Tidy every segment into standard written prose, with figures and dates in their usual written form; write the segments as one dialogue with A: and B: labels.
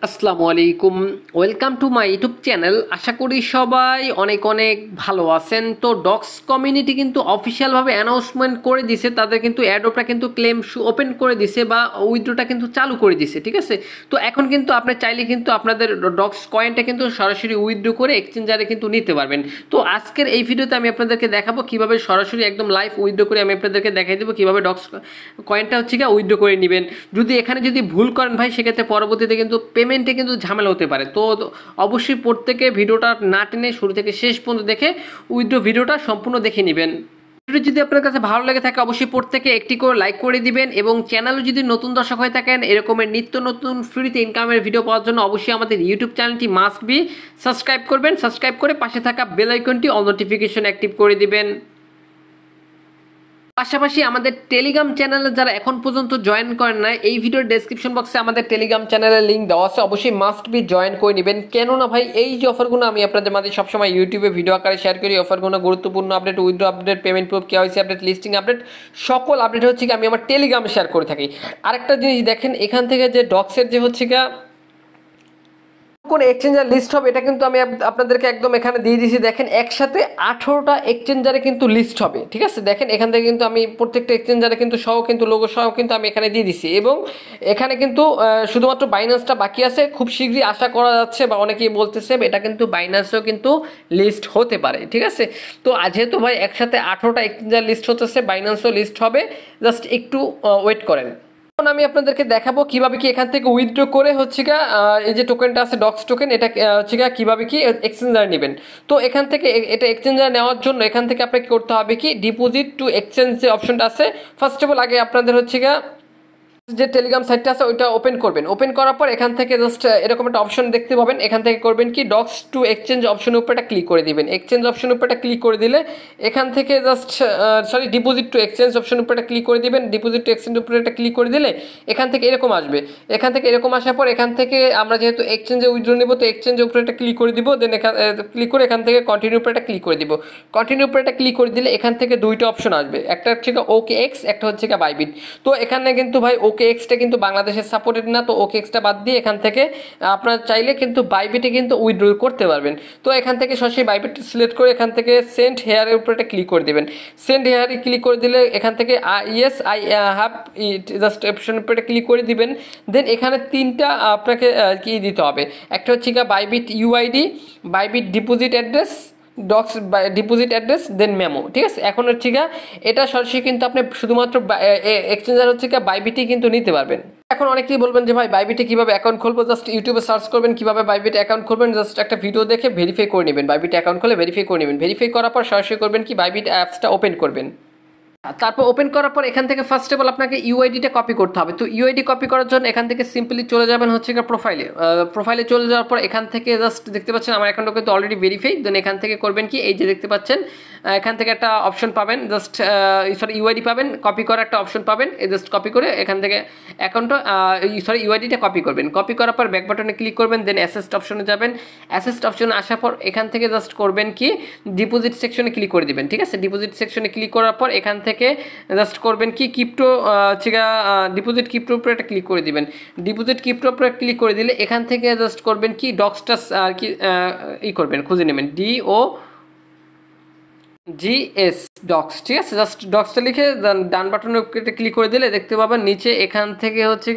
A: আসসালামু আলাইকুম, welcome to my YouTube channel. আশা করি সবাই অনেক অনেক ভালো আছেন। তো ডক্স কমিউনিটি কিন্তু অফিসিয়ালভাবে অ্যানাউন্সমেন্ট করে দিছে, তাদের কিন্তু অ্যাডোপটা কিন্তু ক্লেম ওপেন করে দিছে বা উইথড্রটা কিন্তু চালু করে দিছে, ঠিক আছে। তো এখন কিন্তু আপনি চাইলে কিন্তু আপনাদের ডক্স কয়েনটা কিন্তু সরাসরি উইথড্র করে এক্সচেঞ্জারে কিন্তু নিতে পারবেন। তো আজকের এই ভিডিওতে আমি আপনাদেরকে দেখাবো কিভাবে সরাসরি একদম লাইভ উইথড্র করে আমি আপনাদেরকে দেখাই দেবো কিভাবে ডক্স কয়েনটা হচ্ছে গিয়ে উইথড্র করে নেবেন। যদি এখানে যদি ভুল করেন ভাই, সেক্ষেত্রে পরবর্তীতে কিন্তু পেমেন্টে কিন্তু ঝামেলা হতে পারে। তো অবশ্যই প্রত্যেকে ভিডিওটা না টেনে শুরু থেকে শেষ পর্যন্ত দেখে উইথড্র ভিডিওটা সম্পূর্ণ দেখে নেবেন। ভিডিও যদি আপনার কাছে ভালো লেগে থাকে অবশ্যই প্রত্যেকে একটি করে লাইক করে দিবেন, এবং চ্যানেলে যদি নতুন দর্শক হয়ে থাকেন এরকমের নিত্য নতুন ফ্রিতে ইনকামের ভিডিও পাওয়ার জন্য অবশ্যই আমাদের ইউটিউব চ্যানেলটি মাস্ট বি সাবস্ক্রাইব করবেন। সাবস্ক্রাইব করে পাশে থাকা বেল আইকনটি অল নোটিফিকেশন অ্যাক্টিভ করে দিবেন। পাশাপাশি আমাদের টেলিগ্রাম চ্যানেলে যারা এখন পর্যন্ত জয়েন করেন না, এই ভিডিওর ডেসক্রিপশন বক্সে আমাদের টেলিগ্রাম চ্যানেলের লিঙ্ক দেওয়া আছে, অবশ্যই মাস্ট বি জয়েন করে নেবেন। কেননা ভাই এই যে অফারগুলো আমি আপনাদের মাঝে সবসময় ইউটিউবে ভিডিও আকারে শেয়ার করি, অফারগুলো গুরুত্বপূর্ণ update, withdraw update, payment proof, KYC update, listing update, সকল আপডেট হচ্ছে কি আমি আমার টেলিগ্রামে শেয়ার করে থাকি। আরেকটা জিনিস দেখেন, এখান থেকে যে ডক্সের যে হচ্ছে গা কোন এক্সচেঞ্জার লিস্ট হবে এটা কিন্তু আমি আপনাদেরকে একদম এখানে দিয়ে দিয়েছি। দেখেন একসাথে 18টা এক্সচেঞ্জারে কিন্তু লিস্ট হবে, ঠিক আছে। দেখেন এখান থেকে কিন্তু আমি প্রত্যেকটা এক্সচেঞ্জারে কিন্তু সহ কিন্তু লোগো সহ কিন্তু আমি এখানে দিয়ে দিছি, এবং এখানে কিন্তু শুধুমাত্র বাইন্যান্সটা বাকি আছে। খুব শীঘ্রই আশা করা যাচ্ছে বা অনেকেই বলতেছে এটা কিন্তু বাইন্যান্সেও কিন্তু লিস্ট হতে পারে, ঠিক আছে। তো যেহেতু ভাই একসাথে 18টা এক্সচেঞ্জার লিস্ট হতেছে, বাইন্যান্সও লিস্ট হবে, জাস্ট একটু ওয়েট করেন। এখন আমি আপনাদেরকে দেখাবো কিভাবে কি এখান থেকে উইথড্র করে হচ্ছে গা এই যে টোকেনটা আছে ডক্স টোকেন, এটা হচ্ছে গা কিভাবে কি এক্সচেঞ্জার নেবেন। তো এখান থেকে এটা এক্সচেঞ্জার নেওয়ার জন্য এখান থেকে আপনাকে করতে হবে কি, ডিপোজিট টু এক্সচেঞ্জ যে অপশনটা আছে, ফার্স্ট অফ অল আগে আপনাদের হচ্ছে গা যে টেলিগ্রাম সাইটটা আছে ওইটা ওপেন করবেন। ওপেন করার পর এখান থেকে জাস্ট এরকম একটা অপশন দেখতে পাবেন, এখান থেকে করবেন কি ডক্স টু এক্সচেঞ্জ অপশনের উপর একটা ক্লিক করে দিবেন। এক্সচেঞ্জ অপশনের উপর একটা ক্লিক করে দিলে এখান থেকে জাস্ট ডিপোজিট টু এক্সচেঞ্জ অপশনের উপর একটা ক্লিক করে দিবেন। ডিপোজিট টু এক্সচেঞ্জ উপরে একটা ক্লিক করে দিলে এখান থেকে এরকম আসবে। এখান থেকে এরকম আসার পর এখান থেকে আমরা যেহেতু এক্সচেঞ্জে উইথড্র নেব, তো এক্সচেঞ্জের উপরে একটা ক্লিক করে দিব। দেন ক্লিক করে এখান থেকে কন্টিনিউ উপরে একটা ক্লিক করে দিব। কন্টিনিউ উপরে একটা ক্লিক করে দিলে এখান থেকে দুইটা অপশন আসবে, একটা হচ্ছে ওকে এক্স, একটা হচ্ছে বাইবিট। তো এখানে কিন্তু ভাই ওকে এক্সটা কিন্তু বাংলাদেশের সাপোর্টেড না, তো ওকে এক্সটা বাদ দিয়ে এখান থেকে আপনার চাইলে কিন্তু বাইবিটে কিন্তু উইথড্র করতে পারবেন। তো এখান থেকে সরাসরি বাইবিট সিলেক্ট করে এখান থেকে সেন্ড হেয়ারের উপরে একটা ক্লিক করে দেবেন। সেন্ড হেয়ারে ক্লিক করে দিলে এখান থেকে yes I have it just অপশনের উপরে ক্লিক করে দিবেন। দেন এখানে তিনটা আপনাকে কি দিতে হবে, একটা হচ্ছে Bybit UID, Bybit deposit address, docs deposit address, then memo, ঠিক আছে। এখন হচ্ছে এটা সরাসরি কিন্তু আপনি শুধুমাত্র এক্সচেঞ্জার হচ্ছে বাইবিটই কিন্তু নিতে পারবেন। এখন অনেকেই বলবেন যে ভাই বাইবিটে কীভাবে অ্যাকাউন্ট খুলবো, জাস্ট ইউটিউবে সার্চ করবেন কীভাবে বাইবিট অ্যাকাউন্ট খুলবেন, জাস্ট একটা ভিডিও দেখে ভেরিফাই করে নেবেন। বাইবিট অ্যাকাউন্ট খুলে ভেরিফাই করে নেবেন। ভেরিফাই করার পর সরাসরি করবেন কি বাইবিট অ্যাপসটা ওপেন করবেন। তারপর ওপেন করার পর এখান থেকে ফার্স্ট অফ অল আপনাকে ইউআইডিটা কপি করতে হবে। তো ইউআইডি কপি করার জন্য এখান থেকে সিম্পলি চলে যাবেন হচ্ছে প্রোফাইলে চলে যাওয়ার পর এখান থেকে জাস্ট দেখতে পাচ্ছেন আমার অ্যাকাউন্টটা কিন্তু অলরেডি ভেরিফাই। দেন এখান থেকে করবেন কি, এই যে দেখতে পাচ্ছেন এখান থেকে একটা অপশন পাবেন, জাস্ট ইউআইডি পাবেন, কপি করার একটা অপশন পাবেন। এই জাস্ট কপি করে এখান থেকে অ্যাকাউন্টটা ইউআইডিটা কপি করবেন। কপি করার পর ব্যাক বাটনে ক্লিক করবেন, দেন অ্যাসেস্ট অপশনে যাবেন। অ্যাসেস্ট অপশনে আসার পর এখান থেকে জাস্ট করবেন কি ডিপোজিট সেকশনে ক্লিক করে দিবেন, ঠিক আছে। ডিপোজিট সেকশনে ক্লিক করার পর এখান থেকে জাস্ট করবেন কি ক্রিপ্টো ডিপোজিট ক্রিপ্টোর উপরে একটা ক্লিক করে দিবেন। ডিপোজিট ক্রিপ্টোর উপরে ক্লিক করে দিলে এখান থেকে জাস্ট করবেন কি ডক্সটা আর কি করবেন, খুঁজে নেবেন DOGS ডক্স, ঠিক আছে। জাস্ট ডক্সটা লিখে ডান বাটনে ক্লিক করে দিলে দেখতে পাবেন নিচে এখান থেকে হচ্ছে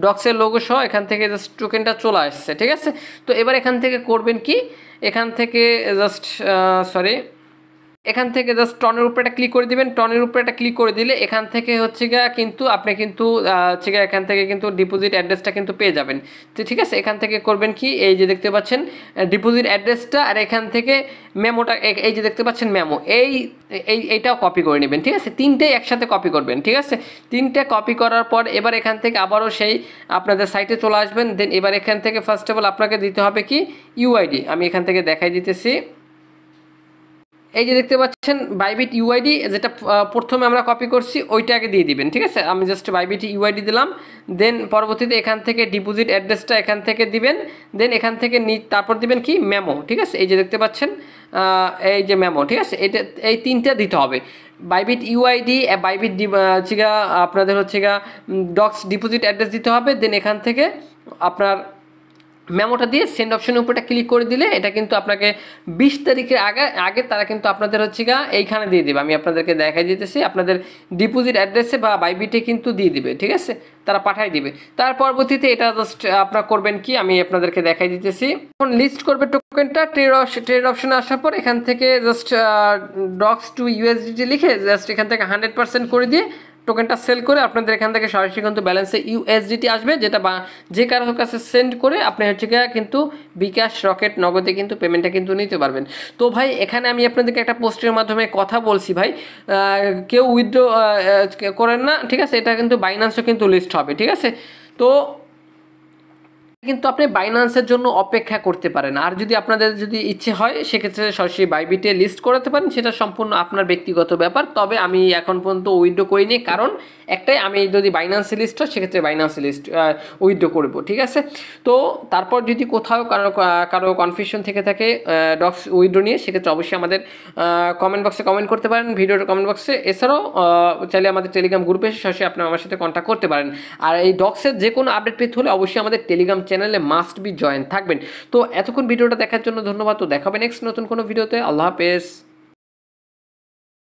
A: ডক্সের লোগো সহ এখান থেকে জাস্ট টোকেনটা চলে আসছে, ঠিক আছে। তো এবার এখান থেকে করবেন কি, এখান থেকে জাস্ট এখান থেকে জাস্ট টনের উপরে একটা ক্লিক করে দিবেন। টনের উপরে একটা ক্লিক করে দিলে এখান থেকে হচ্ছে কিন্তু আপনি কিন্তু এখান থেকে কিন্তু ডিপোজিট অ্যাড্রেসটা কিন্তু পেয়ে যাবেন। তো ঠিক আছে, এখান থেকে করবেন কি, এই যে দেখতে পাচ্ছেন ডিপোজিট অ্যাড্রেসটা, আর এখান থেকে মেমোটা, এই যে দেখতে পাচ্ছেন মেমো, এইটাও কপি করে নেবেন, ঠিক আছে। তিনটেই একসাথে কপি করবেন, ঠিক আছে। তিনটে কপি করার পর এবার এখান থেকে আবারও সেই আপনাদের সাইটে চলে আসবেন। দেন এবার এখান থেকে ফার্স্ট অফ অল আপনাকে দিতে হবে কি ইউআইডি। আমি এখান থেকে দেখাই দিতেছি, এই যে দেখতে পাচ্ছেন বাইবিট ইউআইডি, যেটা প্রথমে আমরা কপি করছি ওইটা আগে দিয়ে দিবেন, ঠিক আছে। আমি জাস্ট বাইবিট ইউআইডি দিলাম। দেন পরবর্তীতে এখান থেকে ডিপোজিট অ্যাড্রেসটা এখান থেকে দিবেন। দেন এখান থেকে তারপর দিবেন কি মেমো, ঠিক আছে। এই যে দেখতে পাচ্ছেন এই যে মেমো, ঠিক আছে। এই তিনটা দিতে হবে, বাইবিট ইউআইডি, বাইবিট আপনাদের হচ্ছে ডক্স ডিপোজিট অ্যাড্রেস দিতে হবে। দেন এখান থেকে আপনার মেমোটা দিয়ে সেন্ড অপশনের উপরটা ক্লিক করে দিলে এটা কিন্তু আপনাকে 20 তারিখের আগে আগে তারা কিন্তু আপনাদের হচ্ছে গা এইখানে দিয়ে দেবে। আমি আপনাদেরকে দেখাই দিতেছি, আপনাদের ডিপোজিট অ্যাড্রেসে বা বাইবিটে কিন্তু দিয়ে দিবে, ঠিক আছে, তারা পাঠাই দিবে। তার পরবর্তীতে এটা জাস্ট আপনারা করবেন কি, আমি আপনাদেরকে দেখাই দিতেছি। এখন লিস্ট করবে টোকেনটা, ট্রেড অপশনে আসার পর এখান থেকে জাস্ট ডক্স টু ইউএসডিটি লিখে জাস্ট এখান থেকে 100% করে দিয়ে টোকেনটা সেল করে আপনাদের এখান থেকে সরাসরি কিন্তু ব্যালেন্সে ইউএসডিটি আসবে, যেটা বা যে কারোর কাছে সেন্ড করে আপনি হচ্ছে গিয়ে কিন্তু বিকাশ, রকেট, নগদে কিন্তু পেমেন্টটা কিন্তু নিতে পারবেন। তো ভাই এখানে আমি আপনাদেরকে একটা পোস্টের মাধ্যমে কথা বলছি ভাই, কেউ উইথড্র করেন না, ঠিক আছে, এটা কিন্তু বাইন্যান্সও কিন্তু লিস্ট হবে, ঠিক আছে। তো কিন্তু আপনি বাইন্যান্সের জন্য অপেক্ষা করতে পারেন, আর যদি আপনাদের যদি ইচ্ছে হয় সেক্ষেত্রে সরাসরি বাইবিটে লিস্ট করাতে পারেন, সেটা সম্পূর্ণ আপনার ব্যক্তিগত ব্যাপার। তবে আমি এখন পর্যন্ত উইথড্র করিনি, কারণ একটাই, আমি যদি বাইন্যান্সে লিস্ট হয় সেক্ষেত্রে বাইন্যান্সে লিস্ট উইথড্র করব, ঠিক আছে। তো তারপর যদি কোথাও কারো কনফিউশন থেকে থাকে ডক্স উইথড্র নিয়ে, সেক্ষেত্রে অবশ্যই আমাদের কমেন্ট বক্সে কমেন্ট করতে পারেন, ভিডিওর কমেন্ট বক্সে। এছাড়াও চাইলে আমাদের টেলিগ্রাম গ্রুপে সরাসরি আপনি আমার সাথে কন্ট্যাক্ট করতে পারেন। আর এই ডক্সের যে কোনো আপডেট পেতে হলে অবশ্যই আমাদের টেলিগ্রাম চ্যানেলে মাস্ট বি জয়েন থাকবেন। তো এতক্ষণ ভিডিওটা দেখার জন্য ধন্যবাদ। তো দেখাবে নেক্সট নতুন কোনো ভিডিওতে। আল্লাহ হাফেজ।